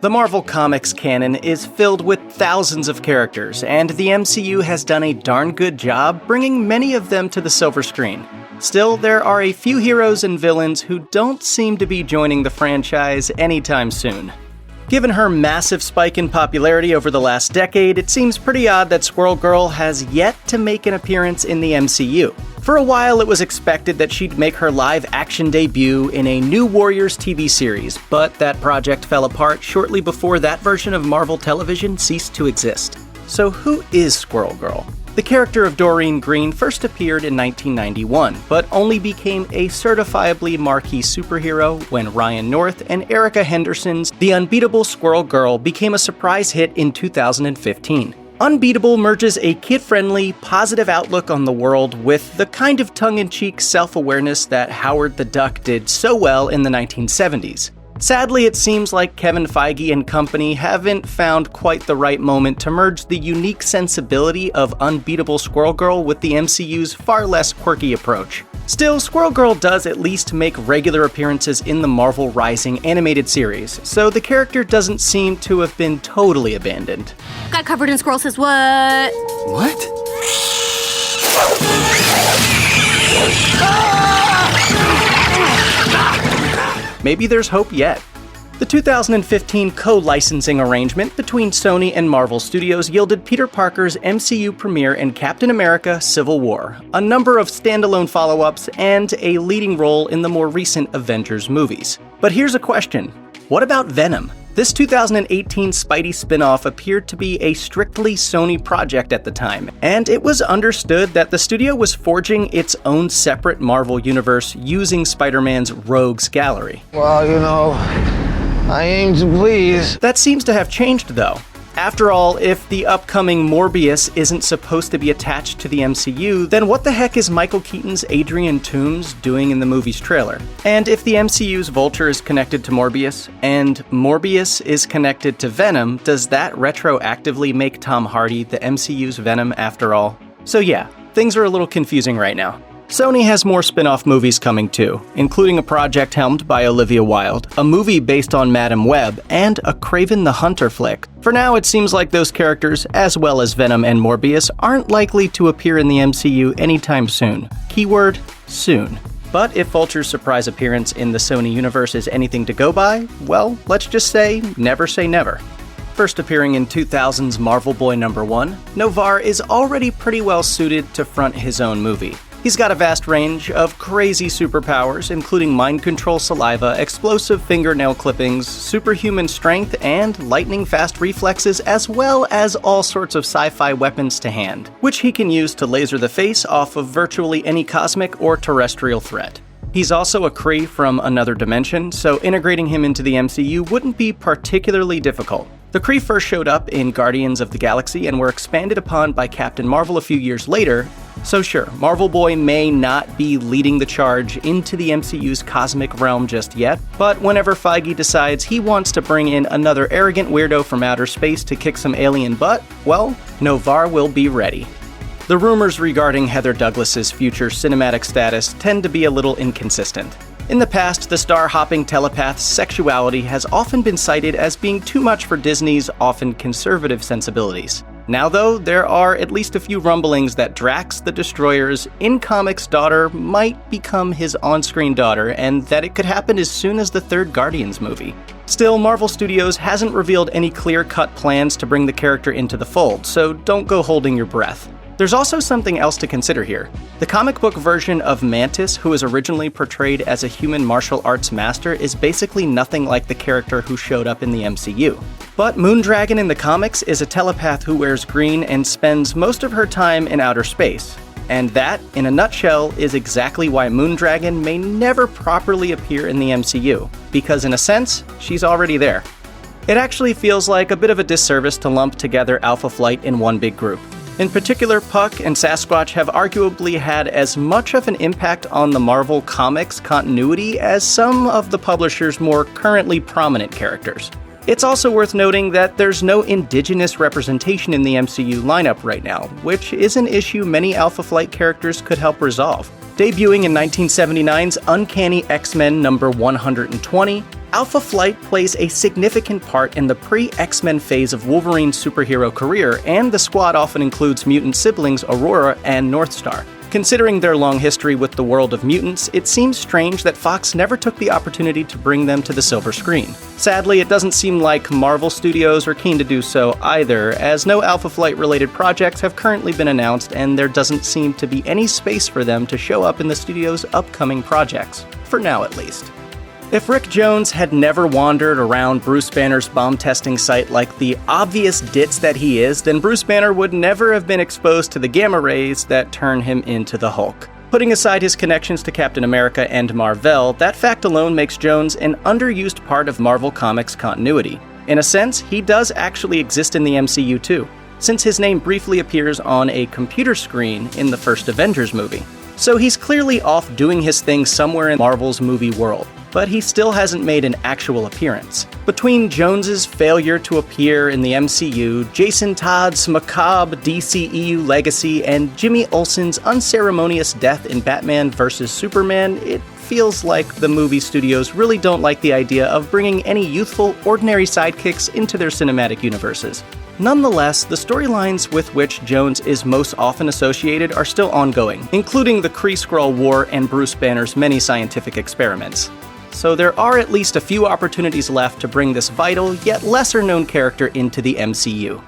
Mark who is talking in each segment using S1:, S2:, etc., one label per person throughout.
S1: The Marvel Comics canon is filled with thousands of characters, and the MCU has done a darn good job bringing many of them to the silver screen. Still, there are a few heroes and villains who don't seem to be joining the franchise anytime soon. Given her massive spike in popularity over the last decade, it seems pretty odd that Squirrel Girl has yet to make an appearance in the MCU. For a while, it was expected that she'd make her live-action debut in a New Warriors TV series, but that project fell apart shortly before that version of Marvel Television ceased to exist. So who is Squirrel Girl? The character of Doreen Green first appeared in 1991, but only became a certifiably marquee superhero when Ryan North and Erica Henderson's The Unbeatable Squirrel Girl became a surprise hit in 2015. Unbeatable merges a kid-friendly, positive outlook on the world with the kind of tongue-in-cheek self-awareness that Howard the Duck did so well in the 1970s. Sadly, it seems like Kevin Feige and company haven't found quite the right moment to merge the unique sensibility of Unbeatable Squirrel Girl with the MCU's far less quirky approach. Still, Squirrel Girl does at least make regular appearances in the Marvel Rising animated series, so the character doesn't seem to have been totally abandoned.
S2: Got covered in squirrel says what?
S1: What? Maybe there's hope yet. The 2015 co-licensing arrangement between Sony and Marvel Studios yielded Peter Parker's MCU premiere in Captain America: Civil War, a number of standalone follow-ups, and a leading role in the more recent Avengers movies. But here's a question. What about Venom? This 2018 Spidey spin-off appeared to be a strictly Sony project at the time, and it was understood that the studio was forging its own separate Marvel universe using Spider-Man's Rogues Gallery.
S3: Well, I aim to please.
S1: That seems to have changed, though. After all, if the upcoming Morbius isn't supposed to be attached to the MCU, then what the heck is Michael Keaton's Adrian Toomes doing in the movie's trailer? And if the MCU's Vulture is connected to Morbius, and Morbius is connected to Venom, does that retroactively make Tom Hardy the MCU's Venom after all? So yeah, things are a little confusing right now. Sony has more spin-off movies coming too, including a project helmed by Olivia Wilde, a movie based on Madam Web, and a Kraven the Hunter flick. For now, it seems like those characters, as well as Venom and Morbius, aren't likely to appear in the MCU anytime soon. Keyword, soon. But if Vulture's surprise appearance in the Sony universe is anything to go by, well, let's just say never. First appearing in 2000's Marvel Boy #1, Noh-Varr is already pretty well suited to front his own movie. He's got a vast range of crazy superpowers, including mind control saliva, explosive fingernail clippings, superhuman strength, and lightning-fast reflexes, as well as all sorts of sci-fi weapons to hand, which he can use to laser the face off of virtually any cosmic or terrestrial threat. He's also a Kree from another dimension, so integrating him into the MCU wouldn't be particularly difficult. The Kree first showed up in Guardians of the Galaxy and were expanded upon by Captain Marvel a few years later, so sure, Marvel Boy may not be leading the charge into the MCU's cosmic realm just yet, but whenever Feige decides he wants to bring in another arrogant weirdo from outer space to kick some alien butt, well, Noh-Varr will be ready. The rumors regarding Heather Douglas's future cinematic status tend to be a little inconsistent. In the past, the star-hopping telepath's sexuality has often been cited as being too much for Disney's often conservative sensibilities. Now though, there are at least a few rumblings that Drax the Destroyer's in-comics daughter might become his on-screen daughter, and that it could happen as soon as the third Guardians movie. Still, Marvel Studios hasn't revealed any clear-cut plans to bring the character into the fold, so don't go holding your breath. There's also something else to consider here. The comic book version of Mantis, who was originally portrayed as a human martial arts master, is basically nothing like the character who showed up in the MCU. But Moondragon in the comics is a telepath who wears green and spends most of her time in outer space. And that, in a nutshell, is exactly why Moondragon may never properly appear in the MCU, because in a sense, she's already there. It actually feels like a bit of a disservice to lump together Alpha Flight in one big group. In particular, Puck and Sasquatch have arguably had as much of an impact on the Marvel Comics continuity as some of the publisher's more currently prominent characters. It's also worth noting that there's no indigenous representation in the MCU lineup right now, which is an issue many Alpha Flight characters could help resolve. Debuting in 1979's Uncanny X-Men number 120, Alpha Flight plays a significant part in the pre-X-Men phase of Wolverine's superhero career, and the squad often includes mutant siblings Aurora and Northstar. Considering their long history with the world of mutants, it seems strange that Fox never took the opportunity to bring them to the silver screen. Sadly, it doesn't seem like Marvel Studios are keen to do so either, as no Alpha Flight-related projects have currently been announced, and there doesn't seem to be any space for them to show up in the studio's upcoming projects. For now, at least. If Rick Jones had never wandered around Bruce Banner's bomb testing site like the obvious ditz that he is, then Bruce Banner would never have been exposed to the gamma rays that turn him into the Hulk. Putting aside his connections to Captain America and Mar-Vell, that fact alone makes Jones an underused part of Marvel Comics continuity. In a sense, he does actually exist in the MCU too, since his name briefly appears on a computer screen in the first Avengers movie. So he's clearly off doing his thing somewhere in Marvel's movie world, but he still hasn't made an actual appearance. Between Jones's failure to appear in the MCU, Jason Todd's macabre DCEU legacy, and Jimmy Olsen's unceremonious death in Batman vs. Superman, it feels like the movie studios really don't like the idea of bringing any youthful, ordinary sidekicks into their cinematic universes. Nonetheless, the storylines with which Jones is most often associated are still ongoing, including the Kree-Skrull War and Bruce Banner's many scientific experiments. So there are at least a few opportunities left to bring this vital, yet lesser-known character into the MCU.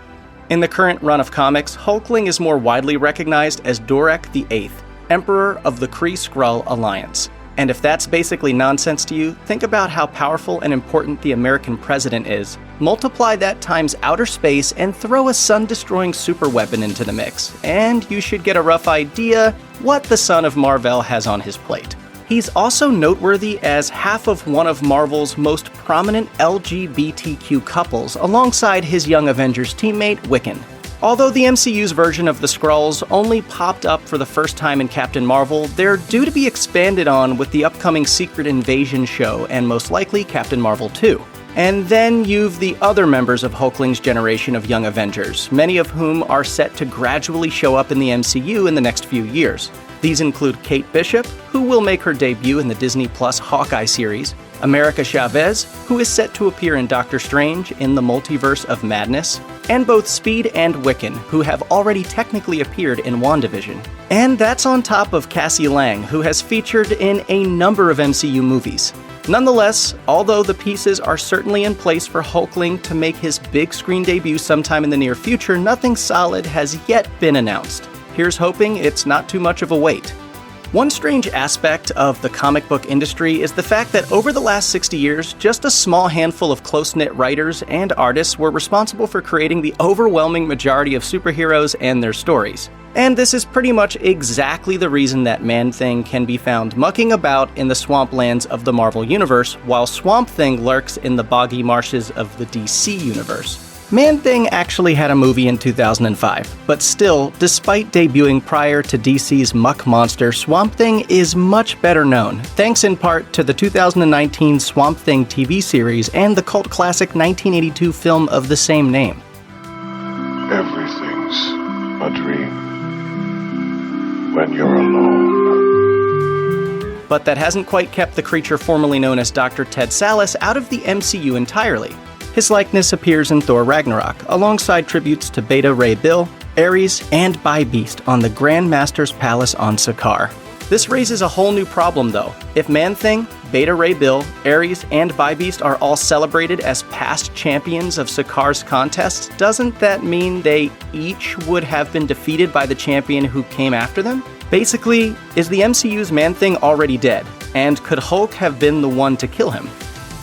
S1: In the current run of comics, Hulkling is more widely recognized as Dorek the Eighth, Emperor of the Kree-Skrull Alliance. And if that's basically nonsense to you, think about how powerful and important the American president is. Multiply that times outer space and throw a sun-destroying superweapon into the mix, and you should get a rough idea what the son of Mar-Vell has on his plate. He's also noteworthy as half of one of Marvel's most prominent LGBTQ couples, alongside his Young Avengers teammate Wiccan. Although the MCU's version of the Skrulls only popped up for the first time in Captain Marvel, they're due to be expanded on with the upcoming Secret Invasion show and most likely Captain Marvel 2. And then you've the other members of Hulkling's generation of Young Avengers, many of whom are set to gradually show up in the MCU in the next few years. These include Kate Bishop, who will make her debut in the Disney Plus Hawkeye series, America Chavez, who is set to appear in Doctor Strange in the Multiverse of Madness, and both Speed and Wiccan, who have already technically appeared in WandaVision. And that's on top of Cassie Lang, who has featured in a number of MCU movies. Nonetheless, although the pieces are certainly in place for Hulkling to make his big screen debut sometime in the near future, nothing solid has yet been announced. Here's hoping it's not too much of a wait. One strange aspect of the comic book industry is the fact that over the last 60 years, just a small handful of close-knit writers and artists were responsible for creating the overwhelming majority of superheroes and their stories. And this is pretty much exactly the reason that Man-Thing can be found mucking about in the swamplands of the Marvel Universe, while Swamp Thing lurks in the boggy marshes of the DC Universe. Man-Thing actually had a movie in 2005, but still, despite debuting prior to DC's Muck Monster, Swamp Thing is much better known, thanks in part to the 2019 Swamp Thing TV series and the cult classic 1982 film of the same name.
S4: Everything's a dream when you're alone.
S1: But that hasn't quite kept the creature formerly known as Dr. Ted Sallis out of the MCU entirely. His likeness appears in Thor Ragnarok, alongside tributes to Beta Ray Bill, Ares, and Bybeast on the Grand Master's Palace on Sakaar. This raises a whole new problem though. If Man-Thing, Beta Ray Bill, Ares, and Bybeast are all celebrated as past champions of Sakaar's contests, doesn't that mean they each would have been defeated by the champion who came after them? Basically, is the MCU's Man-Thing already dead? And could Hulk have been the one to kill him?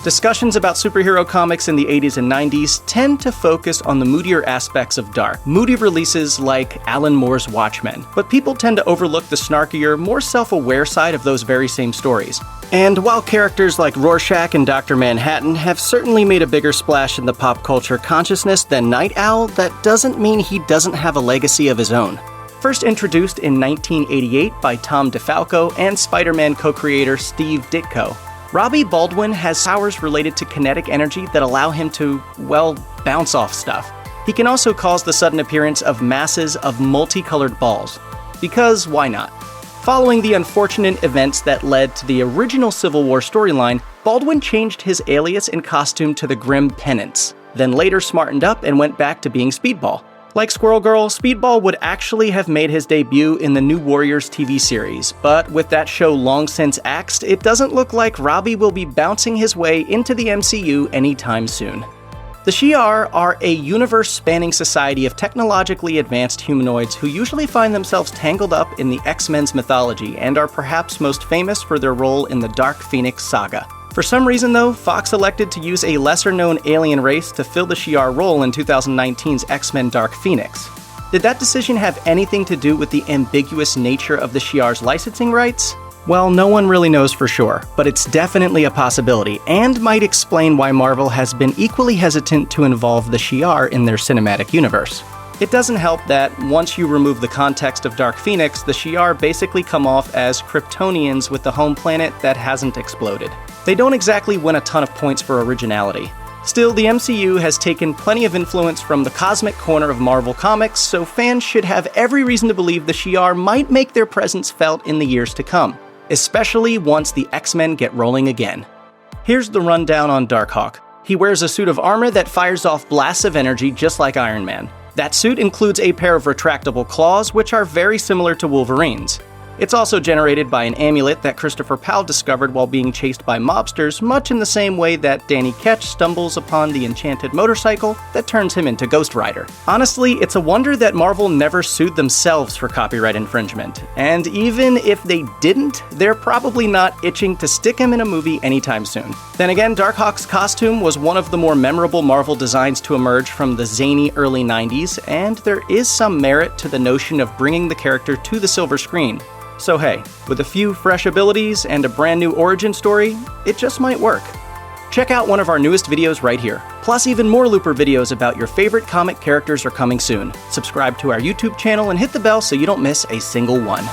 S1: Discussions about superhero comics in the 80s and 90s tend to focus on the moodier aspects of dark, moody releases like Alan Moore's Watchmen, but people tend to overlook the snarkier, more self-aware side of those very same stories. And while characters like Rorschach and Dr. Manhattan have certainly made a bigger splash in the pop culture consciousness than Night Owl, that doesn't mean he doesn't have a legacy of his own. First introduced in 1988 by Tom DeFalco and Spider-Man co-creator Steve Ditko, Robbie Baldwin has powers related to kinetic energy that allow him to, well, bounce off stuff. He can also cause the sudden appearance of masses of multicolored balls. Because why not? Following the unfortunate events that led to the original Civil War storyline, Baldwin changed his alias and costume to the Grim Penance, then later smartened up and went back to being Speedball. Like Squirrel Girl, Speedball would actually have made his debut in the New Warriors TV series, but with that show long since axed, it doesn't look like Robbie will be bouncing his way into the MCU anytime soon. The Shi'ar are a universe-spanning society of technologically advanced humanoids who usually find themselves tangled up in the X-Men's mythology and are perhaps most famous for their role in the Dark Phoenix saga. For some reason though, Fox elected to use a lesser-known alien race to fill the Shi'ar role in 2019's X-Men Dark Phoenix. Did that decision have anything to do with the ambiguous nature of the Shi'ar's licensing rights? Well, no one really knows for sure, but it's definitely a possibility, and might explain why Marvel has been equally hesitant to involve the Shi'ar in their cinematic universe. It doesn't help that, once you remove the context of Dark Phoenix, the Shi'ar basically come off as Kryptonians with a home planet that hasn't exploded. They don't exactly win a ton of points for originality. Still, the MCU has taken plenty of influence from the cosmic corner of Marvel Comics, so fans should have every reason to believe the Shi'ar might make their presence felt in the years to come, especially once the X-Men get rolling again. Here's the rundown on Darkhawk. He wears a suit of armor that fires off blasts of energy just like Iron Man. That suit includes a pair of retractable claws, which are very similar to Wolverine's. It's also generated by an amulet that Christopher Powell discovered while being chased by mobsters, much in the same way that Danny Ketch stumbles upon the enchanted motorcycle that turns him into Ghost Rider. Honestly, it's a wonder that Marvel never sued themselves for copyright infringement. And even if they didn't, they're probably not itching to stick him in a movie anytime soon. Then again, Darkhawk's costume was one of the more memorable Marvel designs to emerge from the zany early 90s, and there is some merit to the notion of bringing the character to the silver screen. So hey, with a few fresh abilities and a brand new origin story, it just might work. Check out one of our newest videos right here. Plus, even more Looper videos about your favorite comic characters are coming soon. Subscribe to our YouTube channel and hit the bell so you don't miss a single one.